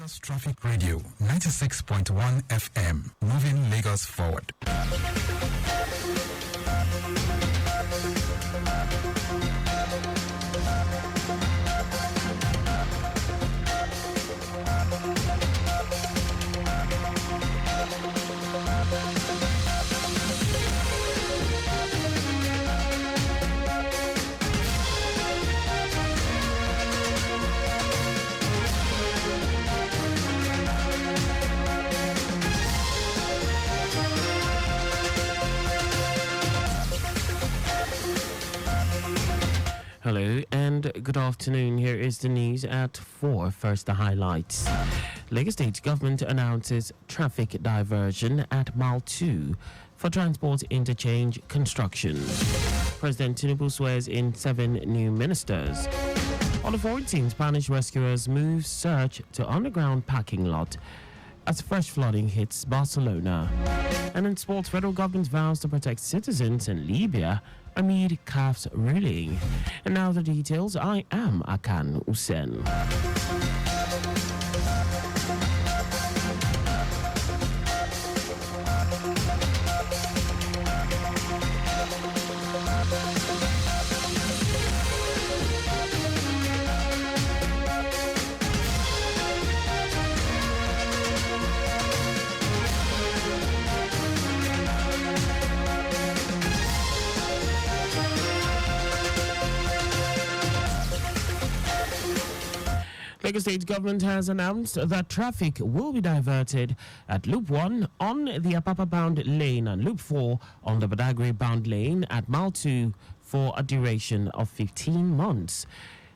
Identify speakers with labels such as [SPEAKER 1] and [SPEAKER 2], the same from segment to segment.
[SPEAKER 1] Lagos Traffic Radio 96.1 FM, moving Lagos forward.
[SPEAKER 2] Hello and good afternoon. Here is the news at 4. First, the highlights. Lagos State government announces traffic diversion at Mile 2 for transport interchange construction. President Tinubu swears in 7 new ministers. On the 14th, Spanish rescuers move search to underground parking lot as fresh flooding hits Barcelona. And in sports, federal government vows to protect citizens in Libya amid CAF's ruling. And now the details. I am Akan Usen. Lagos State government has announced that traffic will be diverted at Loop 1 on the Apapa-bound lane and Loop 4 on the Badagry-bound lane at Mile 2 for a duration of 15 months.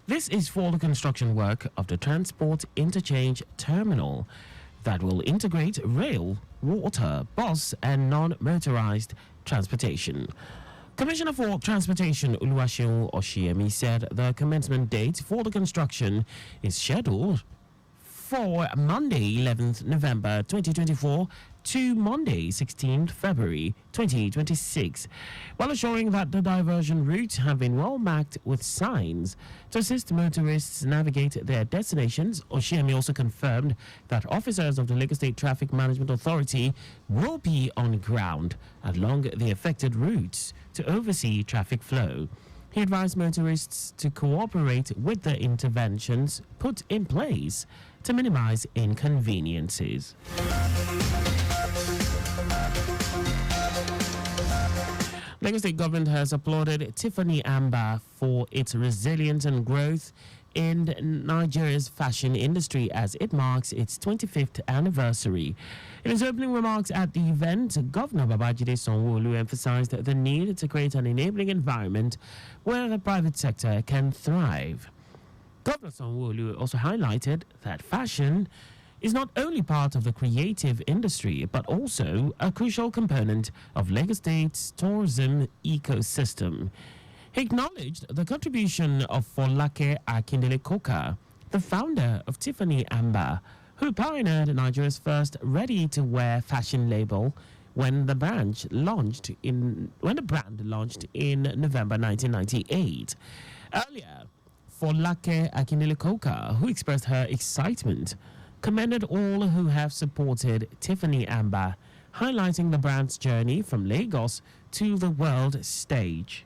[SPEAKER 2] This is for the construction work of the Transport Interchange Terminal that will integrate rail, water, bus and non-motorized transportation. Commissioner for Transportation Oluwaseun Oshiemi said the commencement date for the construction is scheduled for Monday 11th November 2024 to Monday 16th February 2026, while assuring that the diversion routes have been well marked with signs to assist motorists navigate their destinations. Oshiemi also confirmed that officers of the Lagos State Traffic Management Authority will be on ground along the affected routes to oversee traffic flow. He advised motorists to cooperate with the interventions put in place to minimize inconveniences. Lagos State government has applauded Tiffany Amber for its resilience and growth in Nigeria's fashion industry as it marks its 25th anniversary. In his opening remarks at the event, Governor Babajide Sanwo-Olu emphasized the need to create an enabling environment where the private sector can thrive. Governor Sanwo-Olu also highlighted that fashion is not only part of the creative industry, but also a crucial component of Lagos State's tourism ecosystem. He acknowledged the contribution of Folake Akindele-Koka, the founder of Tiffany Amber, who pioneered Nigeria's first ready-to-wear fashion label when the brand launched in November 1998. Earlier, Folake Akindele-Koka, who expressed her excitement, commended all who have supported Tiffany Amber, highlighting the brand's journey from Lagos to the world stage.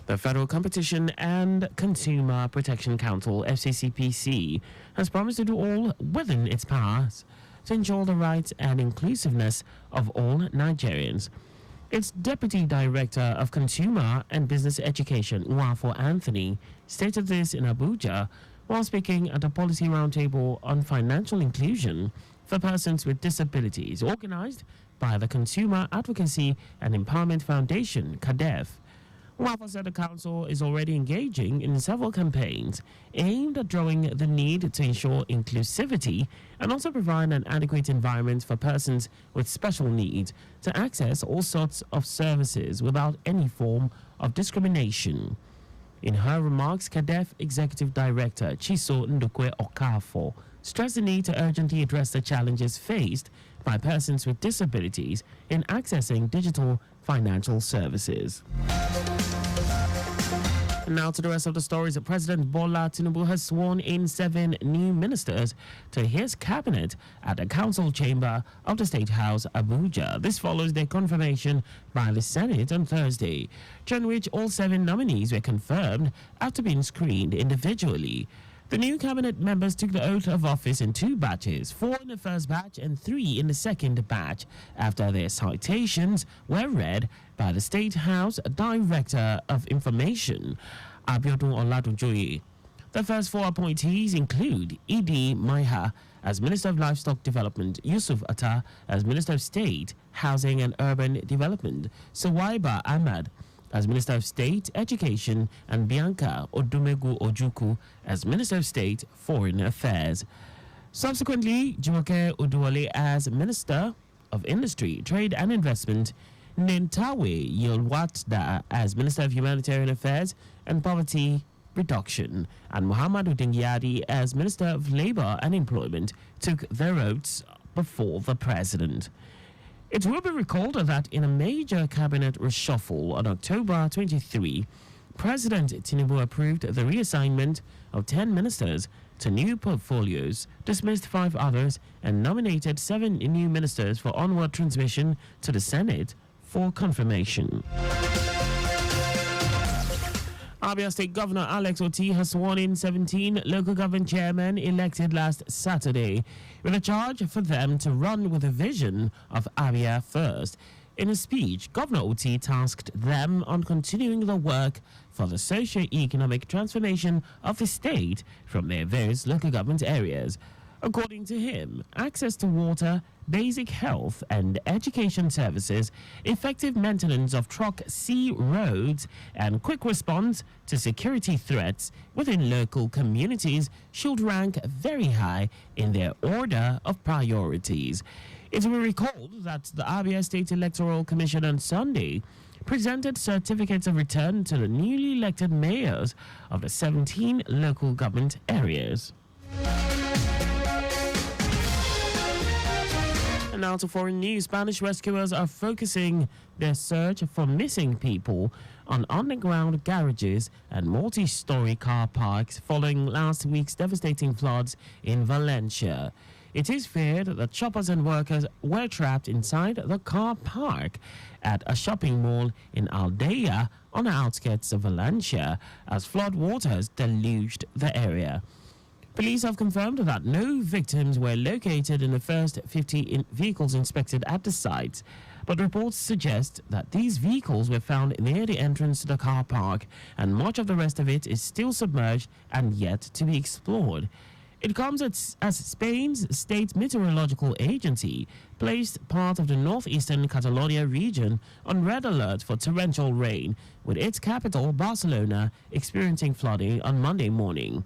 [SPEAKER 2] The Federal Competition and Consumer Protection Council, FCCPC, has promised to do all within its powers to ensure the rights and inclusiveness of all Nigerians. Its Deputy Director of Consumer and Business Education, Nwafo Anthony, stated this in Abuja while speaking at a policy roundtable on financial inclusion for persons with disabilities organized by the Consumer Advocacy and Empowerment Foundation, CADEF. Nwafo said the council is already engaging in several campaigns aimed at drawing the need to ensure inclusivity and also provide an adequate environment for persons with special needs to access all sorts of services without any form of discrimination. In her remarks, CADEF Executive Director Chiso Ndukwe Okafo stressed the need to urgently address the challenges faced by persons with disabilities in accessing digital financial services. And now to the rest of the stories. President Bola Tinubu has sworn in 7 new ministers to his cabinet at the council chamber of the State House, Abuja. This follows their confirmation by the Senate on Thursday, during which all 7 nominees were confirmed after being screened individually. The new cabinet members took the oath of office in 2 batches, 4 in the first batch and 3 in the second batch, after their citations were read by the State House Director of Information, Abiodun Olatunjoye. The first 4 appointees include Idi Maiha as Minister of Livestock Development, Yusuf Atta as Minister of State, Housing and Urban Development, Sawaiba Ahmad as Minister of State, Education, and Bianca Odumegu Ojuku as Minister of State, Foreign Affairs. Subsequently, Jumoke Uduale as Minister of Industry, Trade and Investment, Nentawe Yilwatda as Minister of Humanitarian Affairs and Poverty Reduction, and Muhammad Udingyadi as Minister of Labour and Employment took their oaths before the President. It will be recalled that in a major cabinet reshuffle on October 23, President Tinubu approved the reassignment of 10 ministers to new portfolios, dismissed 5 others, and nominated 7 new ministers for onward transmission to the Senate for confirmation. Abia State Governor Alex Oti has sworn in 17 local government chairmen elected last Saturday, with a charge for them to run with a vision of Abia first. In a speech, Governor Oti tasked them on continuing the work for the socio-economic transformation of the state from their various local government areas. According to him, access to water, basic health and education services, effective maintenance of truck C roads, and quick response to security threats within local communities should rank very high in their order of priorities. It will be recalled that the Abia State Electoral Commission on Sunday presented certificates of return to the newly elected mayors of the 17 local government areas. And now to foreign news. Spanish rescuers are focusing their search for missing people on underground garages and multi-story car parks following last week's devastating floods in Valencia. It is feared that choppers and workers were trapped inside the car park at a shopping mall in Aldea on the outskirts of Valencia as flood waters deluged the area. Police have confirmed that no victims were located in the first 50 vehicles inspected at the site, but reports suggest that these vehicles were found near the entrance to the car park, and much of the rest of it is still submerged and yet to be explored. It comes as Spain's state meteorological agency placed part of the northeastern Catalonia region on red alert for torrential rain, with its capital, Barcelona, experiencing flooding on Monday morning.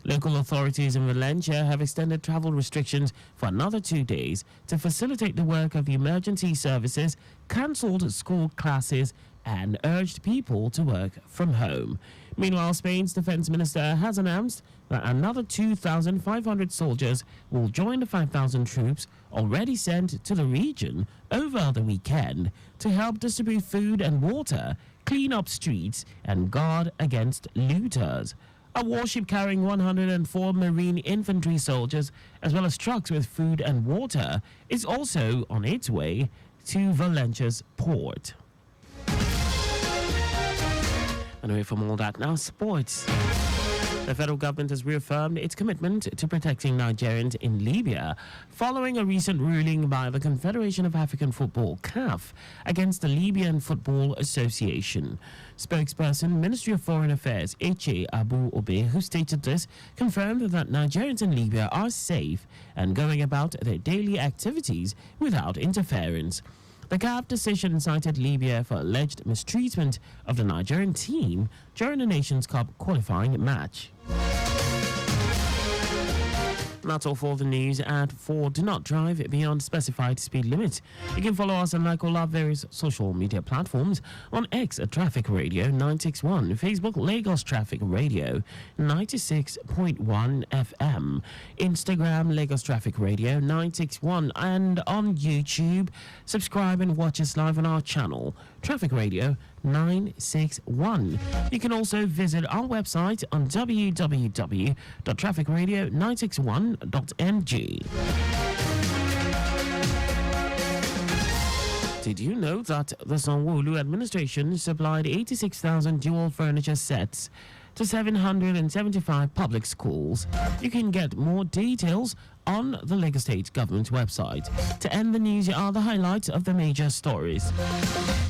[SPEAKER 2] Local authorities in Valencia have extended travel restrictions for another 2 days to facilitate the work of emergency services, cancelled school classes, and urged people to work from home. Meanwhile, Spain's defense minister has announced that another 2,500 soldiers will join the 5,000 troops already sent to the region over the weekend to help distribute food and water, clean up streets, and guard against looters. A warship carrying 104 Marine infantry soldiers, as well as trucks with food and water, is also on its way to Valencia's port. And away from all that, now sports. The federal government has reaffirmed its commitment to protecting Nigerians in Libya following a recent ruling by the Confederation of African Football, CAF, against the Libyan Football Association. Spokesperson, Ministry of Foreign Affairs, Eche Abu Obe, who stated this, confirmed that Nigerians in Libya are safe and going about their daily activities without interference. The CAF decision cited Libya for alleged mistreatment of the Nigerian team during the Nations Cup qualifying match. That's all for the news at 4. Do not drive beyond specified speed limit. You can follow us and like all our various social media platforms on X at Traffic Radio 961, Facebook Lagos Traffic Radio 96.1 FM, Instagram Lagos Traffic Radio 961, and on YouTube, subscribe and watch us live on our channel Traffic Radio 961. You can also visit our website on www.trafficradio961.ng. Did you know that the Sanwo-Olu administration supplied 86,000 dual furniture sets to 775 public schools? You can get more details on the Lagos State government website. To end the news, here are the highlights of the major stories.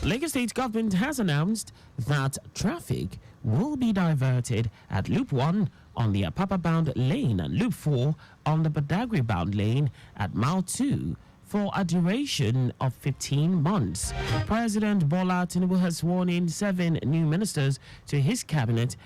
[SPEAKER 2] Lagos State government has announced that traffic will be diverted at Loop 1 on the Apapa-bound lane and Loop 4 on the Badagry-bound lane at Mile 2 for a duration of 15 months. President Bola Tinubu has sworn in 7 new ministers to his cabinet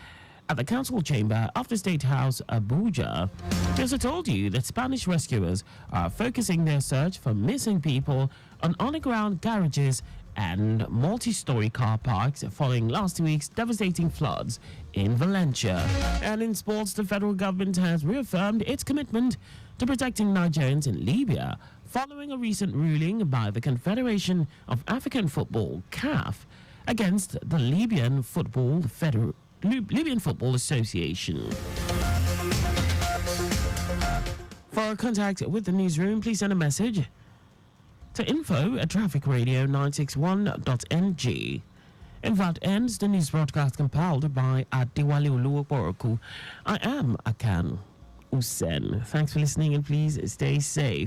[SPEAKER 2] at the council chamber of the State House, Abuja. We also told you that Spanish rescuers are focusing their search for missing people on underground garages and multi-story car parks following last week's devastating floods in Valencia. And in sports, the federal government has reaffirmed its commitment to protecting Nigerians in Libya following a recent ruling by the Confederation of African Football, CAF, against the Libyan Football Association. For contact with the newsroom, please send a message to info@trafficradio961.ng. And that ends the news broadcast compiled by Adewale Oluwoporoku. I am Akan Usen. Thanks for listening and please stay safe.